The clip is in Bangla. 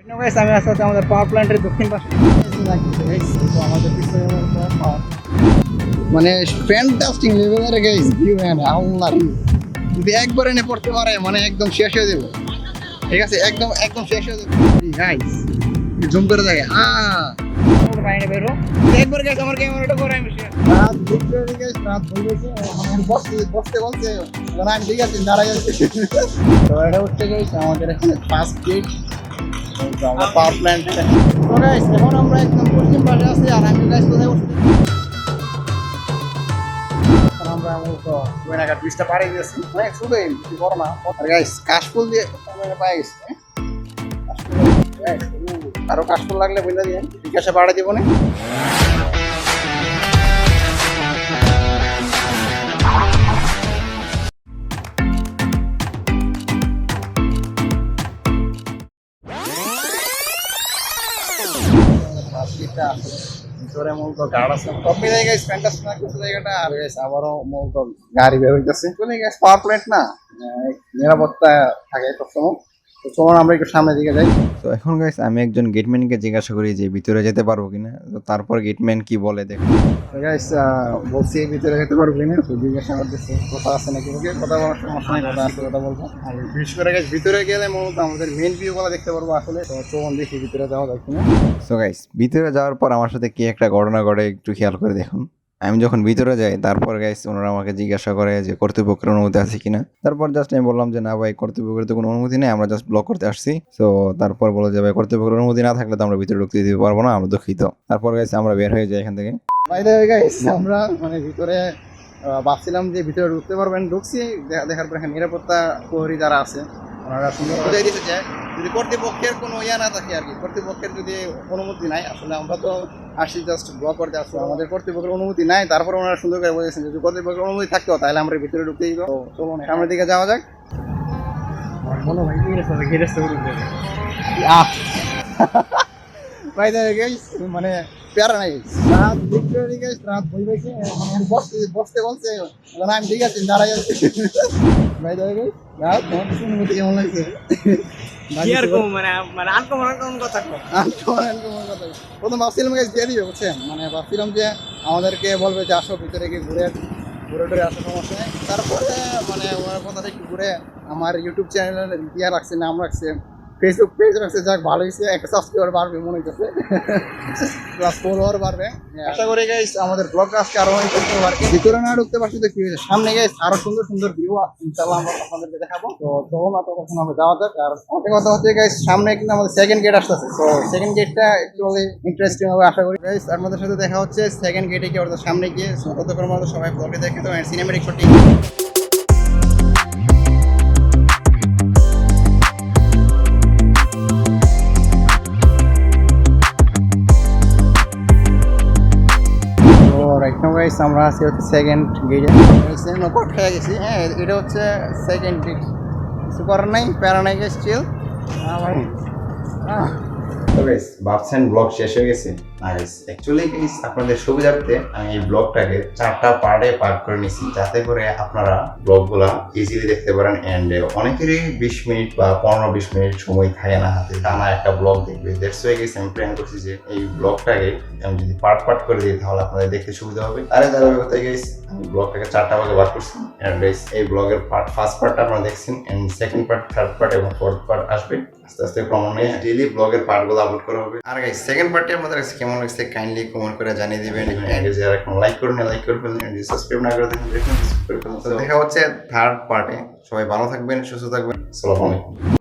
গাইস আমি আছি আমাদের পাওয়ার প্ল্যান্টের দক্ষিণ পাশে আমাদের পিছনে মানে ফ্যান্টাস্টিক লেভেলের গাইস ভিউ ম্যান আল্লাহ যদি একবার এনে পড়তে পারে মানে একদম শেষ হয়ে যাবে। ঠিক আছে, একদম একদম শেষ হয়ে যাবে গাইস। জুম করে দেখে বাইরে বেরো একবার গাইস আমার ক্যামেরাটা করে আমি রাত দুপুরে গাইস রাত হয়ে গেছে আমি বসতে বলতে আমি ঠিক আছে দাঁড়াই যাচ্ছি। তো এটা হচ্ছে গাইস আমাদের এখানে ফার্স্ট গেট আমরা পাওয়ার প্ল্যান্ট। তো গাইস এখন আমরা একদম পশ্চিম পাশে আছি আর আমি গাইস কোথায় উঠছি আমরা মূলত গোয়েনাঘাট ব্রিজটা পাড়ি দিয়েছি অনেক শুধু বেশি বড় না। আর গাইস কাশফুল দিয়ে পাই গেছি আরো কাশফুল লাগলে বলে দিয়ে বিকাশে বাড়া দিব না। ভিতরে মূলত গার্ড আছে কপি জায়গায় স্পেন্টাস না কিছু জায়গাটা আর গাইস আবারও মূলত গাড়ি বের হইতেছে চলে গেছে পাওয়ার প্ল্যান্ট না নিরাপত্তা থাকে সবসময়। তো চলুন আমরা একটু সামনের দিকে যাই। তো এখন গাইস আমি একজন গেটম্যানকে জিজ্ঞাসা করি যে ভিতরে যেতে পারবো কিনা। তো তারপর গেটম্যান কি বলে দেখো। গাইস বলছি ভিতরে যেতে পারবো কিনা তো জিজ্ঞাসা করতেছি কথা আছে নাকি কথা বলার সমস্যা নেই কথা আছে কথা বলবো। আর বিশেষ করে গাইস ভিতরে গেলে মূলত আমাদের মেন ভিউগুলো দেখতে পারবো আসলে। তো চলুন দেখি ভিতরে যাওয়া যায় কিনা। সো গাইস ভিতরে যাওয়ার পর আমার সাথে কি একটা ঘটনা ঘটে একটু খেয়াল করে দেখুন। আমি যখন ভিতরে যাই তারপর গাইস ওনারা আমাকে জিজ্ঞাসা করে যে কর্তৃপক্ষের অনুমতি আছে কিনা। তারপর জাস্ট আমি বললাম যে না ভাই কর্তৃপক্ষের তো কোনো অনুমতি নেই, আমরা জাস্ট ব্লক করতে আসছি। তো তারপর বলো যে ভাই কর্তৃপক্ষের অনুমতি না থাকলে তো আমরা ভিতরে ঢুকতে দিতে পারবো না, আমরা দুঃখিত। তারপর গাইস আমরা বের হয়ে যাই এখান থেকে। গাইস আমরা মানে ভিতরে ভাবছিলাম যে ভিতরে ঢুকতে পারবেন, ঢুকছি দেখার পর এখানে নিরাপত্তা প্রহরী যারা আছে ওনারা সুন্দর বুঝাই দিতে চায় যদি কর্তৃপক্ষের কোনো ইয়া না থাকে আর কি, কর্তৃপক্ষের যদি অনুমতি নাই আসলে আমরা তো আসি জাস্ট ব্লক করতে আসবো, আমাদের কর্তৃপক্ষের অনুমতি নাই। তারপর ওনারা সুন্দর করে বলেছেন যদি কর্তৃপক্ষের অনুমতি থাকতো তাহলে আমরা ভিতরে ঢুকতে দিত। তো চলুন সামনের দিকে যাওয়া যাক। মনে ভাই মানে প্যারা নাই রাত দুপুরে গাইস রাত হয়ে গেছে আমি বসতে বলতে আমি ঠিক আছে দাঁড়াই যাচ্ছি ভাই দাঁড়াই গাইস রাত অনুমতি কেমন লাগছে প্রথম ভাবছিলাম গাইস দিয়ে দিবে বুঝছেন, মানে ভাবছিলাম যে আমাদেরকে বলবে যে আসো ভিতরে গিয়ে ঘুরে টুরে আসা সমস্যা নেই। তারপরে মানে ওনার কথাটা একটু ঘুরে আমার ইউটিউব চ্যানেলে ইয়া রাখছে নাম রাখছে, ফেসবুক পেজ রাখছে, যাক ভালো হয়েছে একটা সাবস্ক্রাইবার বাড়বে মনে হইতেছে প্লাস ফলোয়ার বাড়বে। আশা করি গাইস আমাদের ব্লগটা আজকে আরো অনেক করতে পারবে। ভিতরে না ঢুকতে পারছি তো কি হয়েছে, সামনে গাইস আরো সুন্দর সুন্দর ভিউ ইনশাআল্লাহ আমরা আপনাদেরকে দেখাবো। তো চলুন না তখন আমরা যাওয়া যাক। আর একটা কথা হচ্ছে গাইস সামনে কিন্তু আমাদের সেকেন্ড গেট আসতেছে, তো সেকেন্ড গেটটা একটুখানি ইন্টারেস্টিং হবে আশা করি। গাইস আপনাদের সাথে দেখা হচ্ছে সেকেন্ড গেটে গিয়ে অর্থাৎ সামনে গিয়ে। ততক্ষণ আমাদের সবাই ব্লগে দেখে তো সিনেমেটিক শটিং। আমরা আছি হচ্ছে সেকেন্ড গেটে নকট খেয়ে গেছি। হ্যাঁ এটা হচ্ছে সেকেন্ড গেট, কিছু করার নাই প্যারা নাই গেছে চিল। তো গাইস ভাবছেন ব্লগ শেষ হয়ে গেছে না গাইস, অ্যাকচুয়ালি গাইস আপনাদের সুবিধার্থে আমি এই ব্লগটাকে 4টা পার্টে পার্ট করে নিয়েছি যাতে করে আপনারা ব্লগগুলা ইজিলি দেখতে পারেন। এন্ড অনেকেরই 20 মিনিট বা 15-20 মিনিট সময় থাকে না হাতে টানা একটা ব্লগ দেখবে। দ্যাটস ওয়াই গাইস আমি প্ল্যান করছি যে এই ব্লগটাকে আমি যদি পার্ট পার্ট করে দিই তাহলে আপনাদের দেখতে সুবিধা হবে। আরে ধারাবাহিকতায় গাইস আমি ব্লগটাকে 4টা ভাগে ভাগ করছি। এন্ড গাইস এই ব্লগের ফার্স্ট পার্টটা আপনারা দেখছেন and second part, third part এবং ফোর্থ পার্ট আসবে আস্তে আস্তে ক্রমে ডেইলি ব্লগের পার্টগুলো আপলোড করা হবে। আর গাইস সেকেন্ড পার্টে আমাদের কাছে কেমন লাগছে কাইন্ডলি কমেন্ট করে জানিয়ে দিবেন। এন্ড যারা এখন লাইক করুন লাইক করে ফেলুন, এন্ড সাবস্ক্রাইব না করে দেখুন সাবস্ক্রাইব করে ফেলুন। তো দেখা হচ্ছে থার্ড পার্টে। সবাই ভালো থাকবেন, সুস্থ থাকবেন। আসসালামু আলাইকুম।